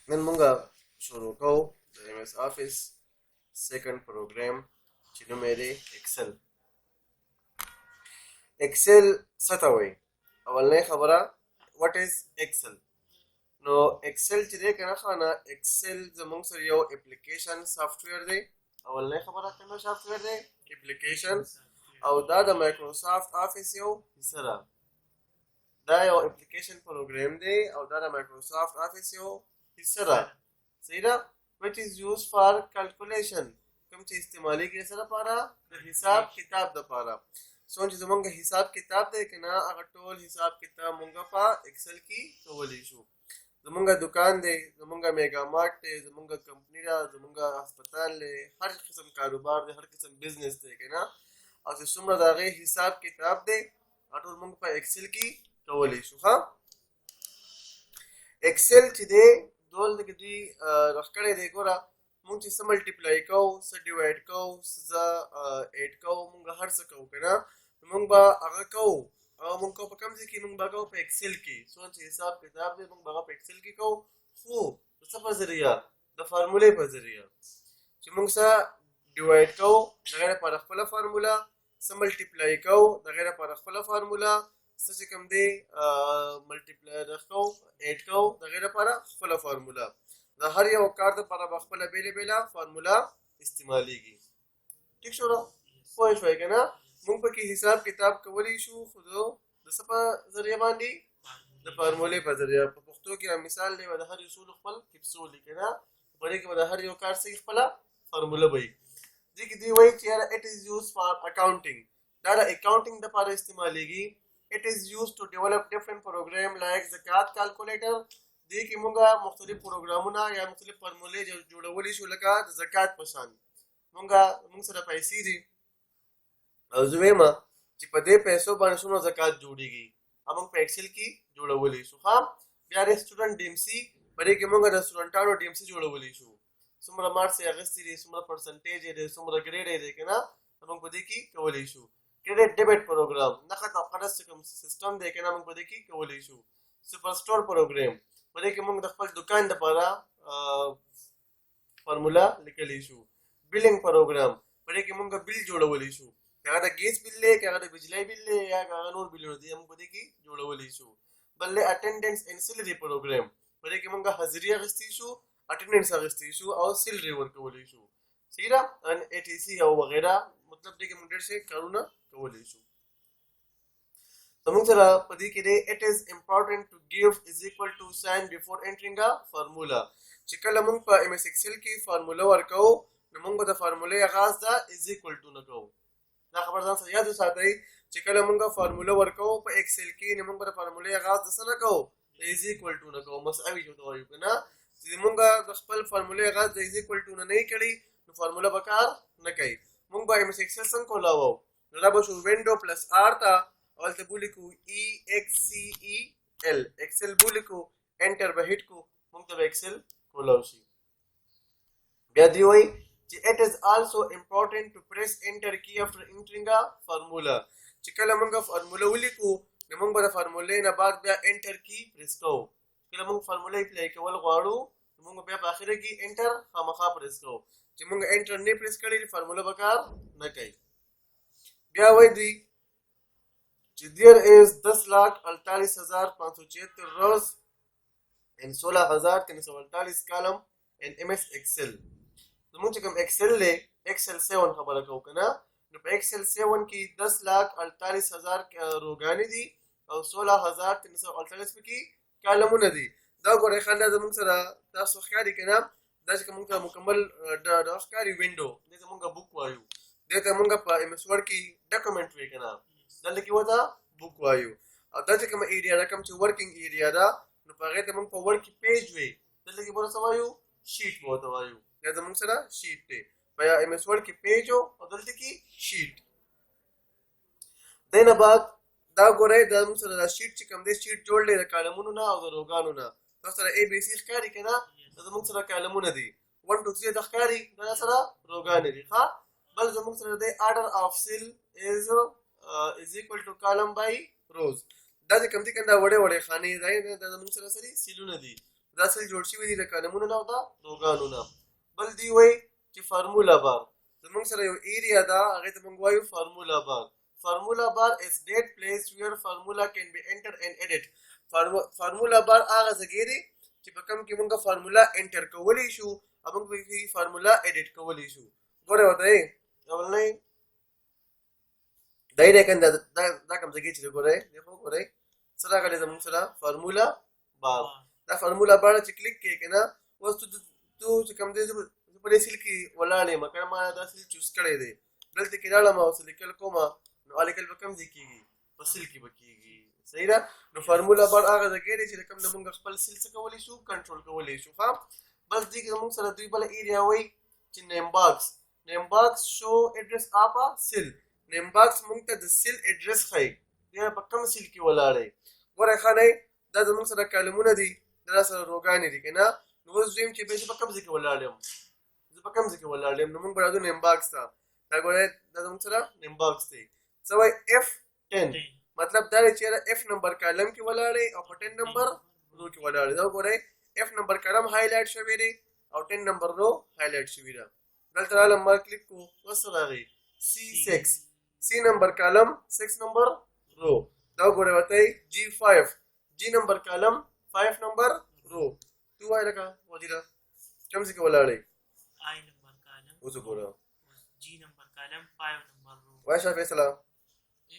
نن مونږه شروع کوو د ایم ایس آفیس سیکنډ پروګرام چې نوم یې دی اکسل. اکسل څه ته وایي؟ اولنۍ خبره وټ از اکسل. نو اکسل چې دی که نه ښه نه، اکسل زمونږ سره یو اپلیکیشن سافټویر دی. اولنۍ خبره کومه سافټویر دی؟ اپلیکیشن. او دا د مایکروسافټ آفیس یو حصه ده. دا یو اپلیکیشن پروګرام دی او دا د مایکروسافټ آفیس یو حصه ده. صحیح ده؟ which is used for calculation. کوم چې استعمالیږي څه لپاره؟ د حساب کتاب دپاره. څومره چې زمونږ حساب کتاب دی که نه، هغه ټول حساب کتاب مونږ په اکسل کې کولی شو. زمونږ دکان دی، زمونږ میگا مارټ دی، زمونږ کمپنی ده، زمونږ هسپتال دی، هر قسم کاروبار دی، هر قسم بزنس دی که نه، او چې څومره د هغې حساب کتاب دی هغه ټول مونږ په اکسل کې کولی شو. ښه، اکسل چې دی دول کې دوی راښکړی دی. ګوره مونږ چې څه ملټیپلای کوو، څه ډیوایډ کوو، څه ایډ کوو، مونږ هر څه کوو که نه، مونږ به هغه کوو. هغه مونږ کوو په کوم ځای کې؟ مونږ به کوو په اکسل کې. څومره چې حساب کتاب دی مونږ به هغه په اکسل کې کوو، خو د څه په ذریعه؟ د فارمولې په ذریعه. چې مونږ څه ډیوایډ کوو د هغې لپاره خپله فارموله، څه ملټیپلای کوو د هغې لپاره خپله فارموله، څه چې کوم دی ملټیپلای کوو ایډ کوو د هغې لپاره خپله فارموله. د هر یو کار دپاره به خپله بېله بېله فارموله استعمالیږي. ټیک شو نو؟ پوه شوئ که نه؟ مونږ پکې حساب کتاب کولی شو، خو د څه په ذریعه باندې؟ د فارمولې په ذریعه. په پښتو کې یو مثال دی، به د هر اصولو خپل کپسول وي که نه، په دې کې به د هر یو کار څه خپله فارموله به وي. دې کې دوی وایي چې یاره اټ از یوز فار اکاونټینګ. دا د اکاونټینګ دپاره استعمالیږي. It is used to develop different program like زکات کالکولیټر. دې کې مونږه مختلف پروګرامونه یا مختلف فارمولې جوړولی شو، لکه د زکات په شان. مونږ سره پیسې دي او زه وایم چې په دې پیسو باندې څومره زکات جوړېږي، موږ په اکسل کې جوړولی شو. ښه، بیا ریسټورنټ ډیمسي، په دې کې مونږ رسټورنټانو ډیمسي جوړولی شو. څومره مارکس یې اخیستي دي، څومره پرسنټیج یې دی، څومره ګریډ یې دی که نه، موږ په دې کې کولی شو. کریډټ ډیبټ پروګرام، نقد او قرض چې کوم سیستم دی که نه، موږ په دې کې کولی شو. سپر سټور پروګرام، په دې کې موږ د خپل دکان دپاره فارموله لیکلی شو. بلینګ پروګرام، په دې کې موږ بل جوړولی شو، که هغه د ګیس بل دی، که هغه د بجلی بل دی، یا که هغه نور بلونه دي، موږ په دې کې جوړولی شو. بل دی اټینډنس اینډ سیلري پروګرام، په دې کې موږ حاضري اخیستی شو، اټینډنس اخیستی شو او سیلري ورکولی شو. صحیح ده؟ ای ټي سي او وغیره، مطلب دې کې موږ ډېر شی کارونه کولی شو. زموږ سره په دې کې دی it is important to give is equal to sign before entering a formula. چې کله موږ په ایم ایس ایکسل کې فارموله ورکوو، نو موږ به د فارمولې آغاز د از ایکول ټو نه کوو. دا خبر ځان سره یاد وساتئ چې کله موږ فارموله ورکوو په ایکسل کې، نو موږ به د فارمولې آغاز د څه نه کوو؟ د از ایکول ټو نه کوو. مساوي چې ورته وایو که نه، چې موږ د خپل فارمولې آغاز د از ایکول ټو نه نه کړي، نو فارموله به کار نه کوي. موږ به ایم ایس ایکسل څنګه کولاوو؟ نو دا به شو وینډو پلس آر ته، اول ته بولیکو ای ایکس سی ای ایل، ایکسل بولیکو، انټر به هیټ کو، موږ ته به ایکسل کولاو شي. بیا دی وایي چې it is also important to press enter key after entering a formula. چې کله موږ فارموله ولیکو، نو موږ به د فارمولې نه بعد بیا انټر کی پریس کوو. کله موږ فارموله اپلای کول غواړو، نو موږ بیا په اخره کې انټر خامخا پریس کوو. چې موږ انټر نه پریس کړي، فارموله به کار نه کوي. بیا وایي دوی چې there is 10,48,576 rows and 16,348 column in MS Excel. زمونږ چې کوم اکسل دی، اکسل 7 خبره کوو که نه، نو په اکسل 7 کې 10,48,000 روګانې دي او 16,348 پکې کالمونه دي. دا ګورئ ښه، دا زمونږ سره تاسو ښکاري که نه، دا چې کوم موږ ته مکمل دا ښکاري وینډو، دې ته موږ بک وایو. دې ته موږ په ایم ایس ورډ کې ډاکومنټ وایو که نه، دلته کې ورته بک وایو. او دا چې کومه ایریا ده، کوم چې ورکینګ ایریا ده، نو په هغې ته موږ په ورډ کې پیج وایي، دلته کې به ورته څه وایو؟ شیټ به ورته وایو. یا زموږ سره شیټ دی، په ایم ایس ورډ کې پیج او دلته کې شیټ. دی نه بعد دا ګورئ، دا زموږ سره دا شیټ چې کوم دی، شیټ جوړ دی د کالمونو نه او د روګانو نه. تاسو سره اے بي سی ښکاري که نه، دا زموږ سره کالمونه دي. 1 2 3 د ښکاري، دا سره روګانې دي. ښه، بل زموږ سره دی order of cell is equal to column by rows. دا چې کوم دي که دا وړې وړې خانې دی، دا زموږ سره څه دي؟ سیلونه دي. دا سل جوړ شوي دي د کالمونو نه او د روګانو نه. بل دی وایي چې فارمولا بار زموږ سره یو ایریا ده هغې ته موږ وایو فارمولا بار. فارمولا بار is that place where formula can be entered and edit. فارمولا بار هغه ځای دی چې په کوم کې موږ فارمولا انټر کولی شو او موږ پکې فارمولا ایډیټ کولی شو. ګورئ ورته یې اولنی دا یې کنه دا کوم ځای چې ګورئ دی خو ګورئ څه راغلی زموږ سره فارمولا بار. دا فارمولا بار چې کلیک کړې که نه اوس تو چې کوم دی زه په دې سیل کې ولاړ یم که ما دا سیل چوز کړی دی دلته کې راړم او څه لیکل کوم نو هغه لیکل به کوم ځای کېږي په سیل کې به کېږي. صحیح ده. نو فارمولا بار هغه ځای دی چې کوم نه موږ خپل سیل څه کولی شو کنټرول کولی شو. ښه بس دې کې زموږ سره دوی بله ایریا وایي چې نیم باکس. نیم باکس شو ایډرس آف ا سیل. نیم باکس موږ ته د سیل ایډرس ښایي یا په کوم سیل کې ولاړ دی. ګورئ ښه دی دا زموږ سره کالمونه دي دا سره روګانې دي که نه. نو اوس دویم چې بیا زه په کوم ځای کې ولاړ یم زه په کوم ځای کې ولاړ یم نو موږ به راځو نیم باکس ته. دا ګورئ دا زموږ سره نیم باکس دی. څه وایي F10 مطلب دا دی چې F نمبر کالم کې ولاړ دی او په 10 نمبر رو کې ولاړ دی. دا ګورئ F نمبر کالم هایلایټ شوی دی او 10 نمبر رو هایلایټ شوی ده. دلته رالم ما کلیک کړو اوس څه راغی C6 C نمبر کالم 6 نمبر رو. دا ګورئ ورته G5 G نمبر کالم 5 نمبر رو. تو وایه لکه وزیره کوم ځای کې ولاړ دی I نمبر کالم اوس وګوره G نمبر کالم 5 نمبر رو. وایه شاه فیصله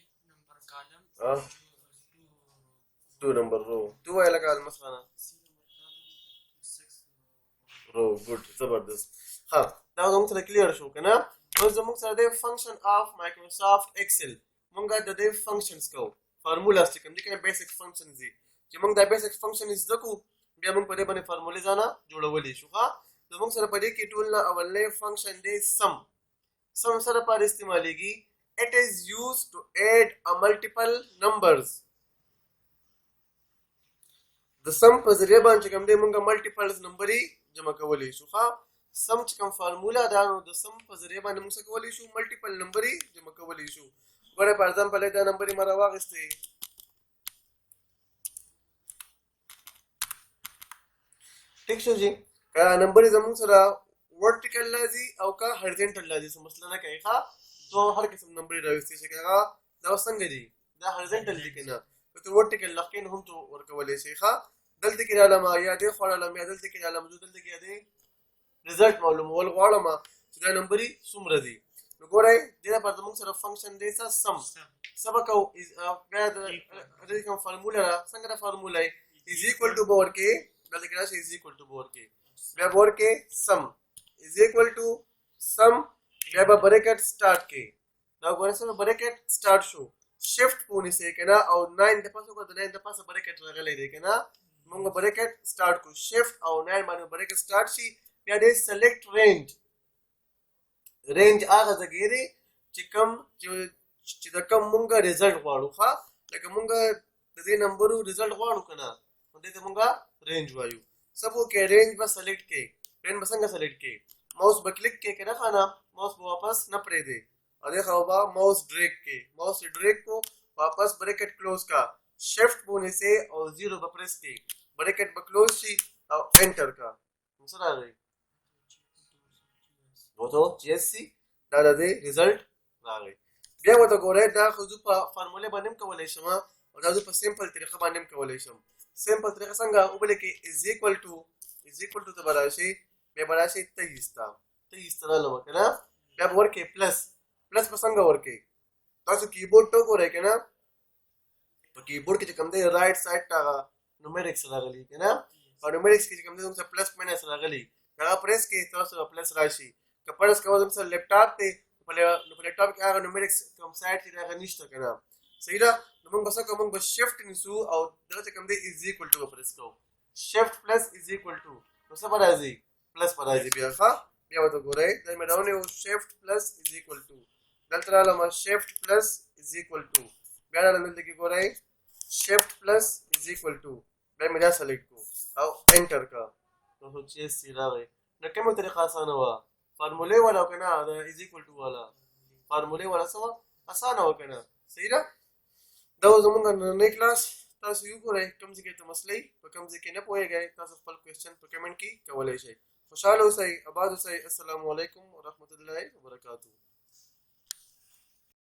F نمبر کالم 2 نمبر رو. تو وایه لکه المسخانه C نمبر کالم 6 رو. ګډ زبردست. ها دا زموږ سره کلیر شو که نه. اوس زموږ سره دی فنکشن آف مایکروسافټ ایکسل. موږ د دې فنکشنز کوو فارمولاز چې کوم دي که نه بیسک فنکشنز دي چې موږ دا بیسک فنکشن زده کړو بیا موږ په دې باندې فارمولې ځانه جوړولی شو. ښه زموږ سره په دې کې ټول نه اولنی فنکشن دی سم. سم سره لپاره استعمالیږي it is used to add a multiple numbers. د سم په ذریعه باندې چې کوم دی موږ ملټیپلز نمبرې جمع کولی شو. ښه سم چې کوم فارمولا ده نو د سم په ذریعه باندې موږ څه کولی شو ملټیپل نمبرې جمع کولی شو. ګورئ په اگزامپل دا نمبرې ما راواخیستې ٹھیک شو جی. که نمبرې زموږ سره ورټیکل راځي او که هرزنټل راځي څه مسله نه کوي. ښه تو هر قسم نمبرې راویستلی شي که هغه دا څنګه دي دا هرزنټل دي که نه ته ورټیکل لقین هم تو ورکولی شي. ښه دلته کې رالم یا دې خوړلم یا دلته کې رالم زه دلته کې یا دې رزلټ معلومول غواړم چې دا نمبرې څومره دي. نو ګورئ دې لپاره زموږ سره فنکشن دی څه سم. څه به کوو بیا د دې کوم فارموله ده څنګه ده فارموله یې از ایکول ټو به ورکې دلته کې راشي از ایکول ټو به ورکې بیا به ورکې سم از ایکول ټو سم بیا به بریکټ سټارټ کې. دا ګورئ سره بریکټ سټارټ شو شفټ په ونیسئ که نه او 9 د پاسه وګوره د 9 د پاسه بریکټ راغلی دی که نه موږ بریکټ سټارټ کړو شفټ او 9 باندې بریکټ سټارټ شي بیا دی سلیکټ رینج. رینج هغه ځای دی چې کوم چې د کوم موږ ریزلټ غواړو. ښه لکه موږ د دې نمبرو ریزلټ غواړو که نه نو دې ته موږ رینج وایو. څه به وکړې رینج به سلیکټ کړې. رینج به څنګه سلیکټ کړې ماوس به کلیک کړې که نه ښه نه ماوس به واپس نه پرېږدې او دې خوا به ماوس ډریګ کړې ماوس یې ډریګ کړو واپس بریکټ کلوز کا شفټ به ونیسې او 0 به پریس کړې بریکټ به کلوز شي او انټر کا څه راغی وته GSC دا د دې ریزلټ راغی. بیا ورته ګورئ دا خو زه په فارمولې باندې هم کولی شم او دا زه په سمپل طریقه باندې هم کولی شم. سمپل طریقه څنګه ولیکئ از ایکول ټو ته به راشي بیا به راشي 23 ته رالم که نه بیا به ورکړئ پلس به څنګه ورکړئ تاسو کیبورډ ته وګورئ که نه په کیبورډ کې چې کوم دی رایټ سایډ ته هغه نومریکس راغلي که نه او نومریکس کې چې کوم دی زموږ سره پلس ماینس راغلي هغه پریس کړئ تاسو به پلس راشي. که فرض کوه زموږ سره لیپټاپ دی نو په لیپټاپ کې هغه نومریکس کوم سایډ کې دی هغه نشته که نه صحیح ده. نو موږ به څه کوو موږ به شفټ نیسو او دغه چې کوم دی از ایکول ټو به پریس کوو شفټ پلس از ایکول ټو نو څه به راځي پلس به راځي. بیا ښه بیا ورته ګورئ دا مې راونیو شفټ پلس از ایکول ټو دلته رالم شفټ پلس از ایکول ټو بیا رالم دلته کې ګورئ شفټ پلس از ایکول ټو بیا مې دا سلیکټ کړو او انټر کا نو GSC راغی. نو کومه طریقه اسانه وه فارمولې والا او که نه د از ایکول ټو والا فارمولې والا څه وه اسانه وه که نه صحیح ده. دا و زموږ نننی کلاس تاسو یو ګورئ کوم ځای کې ته مسلې په کوم ځای کې نه پوهیږئ تاسو خپل کوېسچن په کمنټ کې کولی شئ. خوشحاله اوسئ، اباد اوسئ. السلام علیکم ورحمة الله وبرکاتہ.